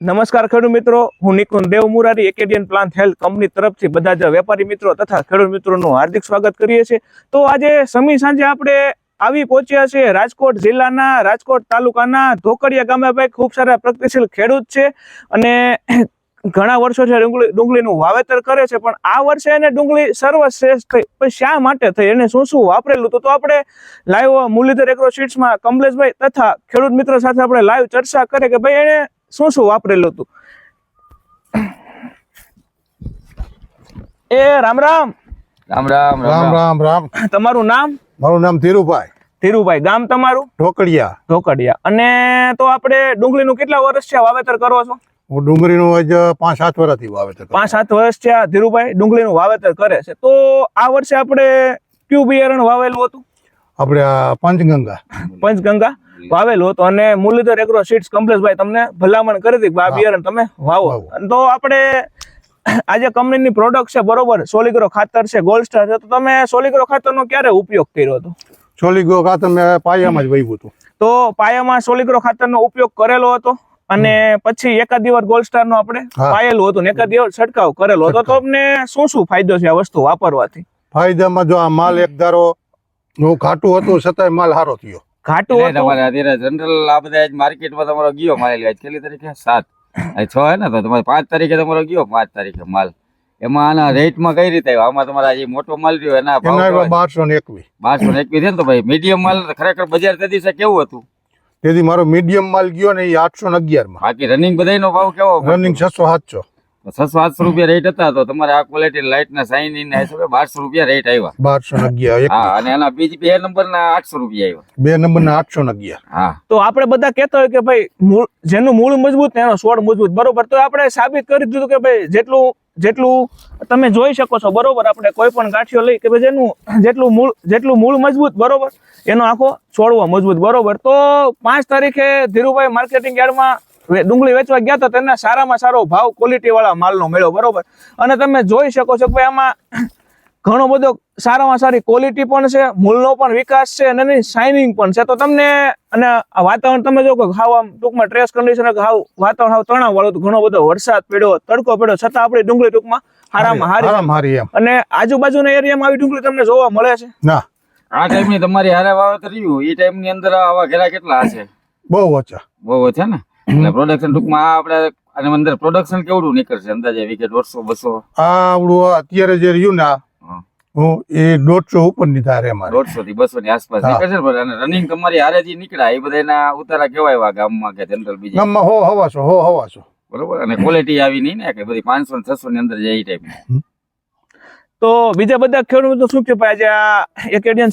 નમસ્કાર ખેડૂત મિત્રો, હું Nikunj Dev Murari Acadian plant health company તરફથી બધા જ વેપારી મિત્રો તથા ખેડૂત મિત્રોનું હાર્દિક સ્વાગત કરીએ છીએ। તો આજે સમી સાંજે આપણે આવી પહોંચ્યા છે રાજકોટ જિલ્લાના રાજકોટ તાલુકાના ધોકડિયા ગામે। ભાઈ ખૂબ સારા પ્રગતિશીલ ખેડૂત છે અને ઘણા વર્ષોથી ડુંગળીનું વાવેતર કરે છે, પણ આ વર્ષે એને ડુંગળી સર્વશ્રેષ્ઠ થઈ, પણ શા માટે થઈ, એને શું શું વાપરેલું, તો આપણે લાઈવ મુરલીધર એગ્રો સીડ્સમાં કમલેશભાઈ તથા ખેડૂત મિત્રો સાથે આપણે લાઈવ ચર્ચા કરીએ કે ભાઈ એને શું શું વાપરેલું હતું। એ રામ રામ રામ રામ રામ રામ રામ। તમારું નામ? મારું નામ ધીરુભાઈ। ધીરુભાઈ, ગામ તમારું? ઢોકડિયા। ઢોકડિયા। અને તો આપણે ડુંગળીનું કેટલા વર્ષ છે વાવેતર કરો છો? હું ડુંગળીનું આજ 5-7 વર્ષથી વાવેતર કરું। 5-7 વર્ષ છે ધીરુભાઈ ડુંગળીનું વાવેતર કરે છે। તો આ વર્ષે આપણે કયું બિયારણ વાવેલું હતું? આપણે આ પંચગંગા વાવેલું હતું અને મુરલીધર એગ્રો સીડ્સ કમલેશભાઈ તમને ભલામણ કરી હતી કે આ બિયારણ તમે વાવો। તો આપણે આજે કંપનીની પ્રોડક્ટ છે બરોબર, સોલિગ્રો ખાતર છે, ગોલ્ડ સ્ટાર છે, તો તમે સોલિગ્રો ખાતરનો ક્યારે ઉપયોગ કર્યો હતો? સોલિગ્રો ખાતર મેં પાયામાં જ વાવ્યું હતું। તો પાયામાં સોલિગ્રો ખાતરનો ઉપયોગ કરેલો હતો અને પછી એકાદ દિવસ ગોલ્ડ સ્ટાર નો આપણે પાયેલું હતું ને એકાદ દિવસ છંટકાવ કરેલો હતો। તો તમને શું શું ફાયદો છે આ વસ્તુ વાપરવાથી? ફાયદામાં જો આ માલ એક ધારો ઘાટું હતું છતાંય માલ સારો થયો। ઘાટું હતું તમારે અત્યારે જનરલ આ બધા માર્કેટમાં તમારો ગયો માલ આજ કેટલી તારીખે 7 6 હે ને, તો તમારે 5 તારીખે તમારો ગયો 5 તારીખે માલ। એમાં આના રેટમાં કઈ રીતે આવ્યો? આમાં તમારા જે મોટો માલ રહ્યો એના ભાવ 1221 છે ને, તો ભાઈ મીડિયમ માલ ખરેખર બજાર તે દિવસે કેવું હતું? તેથી મારો મીડિયમ માલ ગયો ને એ 811 માં। બાકી રનિંગ બધાયનો ભાવ કેવો? રનિંગ 600-700 600-800 રૂપિયા રેટ હતા, તો તમારે આ ક્વોલિટી લાઇટ ના સાઇન ઇન ના હિસાબે 1200 રૂપિયા રેટ આવ્યા। 1211। હા, અને એના બીજી 2 નંબર ના 800 રૂપિયા આવ્યા। 2 નંબર ના 811। હા, તો આપણે બધા કહેતા હોય કે ભાઈ જેનું મૂળ મજબૂત ને એનો છોડ મજબૂત, બરોબર। તો આપણે સાબિત કરી દીધું કે ભાઈ જેટલું તમે જોઈ શકો છો બરોબર, આપણે કોઈ પણ ગાંઠિયો લઈ કે ભાઈ જેટલું મૂળ મજબૂત બરોબર, એનો આખો છોડવો મજબૂત બરોબર। તો 5 તારીખે ધીરુભાઈ માર્કેટિંગ યાર્ડમાં ડુંગળી વેચવા ગયા હતા, તેના સારામાં સારો ભાવ ક્વોલિટી વાળા માલનો મળ્યો બરોબર। અને તમે જોઈ શકો છો કે ભાઈ આમાં ઘણો બધો સારામાં સારી ક્વોલિટી પણ છે, મૂળનો પણ વિકાસ છે અને એની શાઇનિંગ પણ છે। તો તમને અને આ વાતાવરણ તમે જો કે હાવ આમ ટૂંકમાં ટ્રેસ કન્ડિશન વાતાવરણ હાવ તણાવ વાળું હતું, ઘણો બધો વરસાદ પડ્યો, તડકો પડ્યો, છતાં આપણી ડુંગળી ટૂંકમાં હારી એમ। અને આજુબાજુના એરિયામાં આવી ડુંગળી તમને જોવા મળે છે ના? આ ટાઈમની તમારી હારે વાવેતર રહ્યું એ ટાઈમની અંદર આવા ઘેરા કેટલા હશે? બહુ ઓછા ને। એટલે પ્રોડક્શન ટૂંકમાં આપણે અને અંદર પ્રોડક્શન કેવડું નીકળશે અંદાજે વીઘે? 150-200? આવડું અત્યારે જે રહ્યું ને એ 150 ઉપર ની ધારે અમારે 150 થી 200 ની આસપાસ નીકળશે ને। અને રનિંગ તમારી હારે જે નીકળ્યા એ બધાના ઉતારા કેવાય ગામમાં કે જનરલ બીજા ગામમાં હવાસો બરોબર? અને ક્વોલિટી આવી નહીં ને કે બધી 500 ને 600 ની અંદર જાય એ ટાઈપ। તો બીજા બધા ખેડૂતો શું કે ભાઈ આજે આ એકેડિયન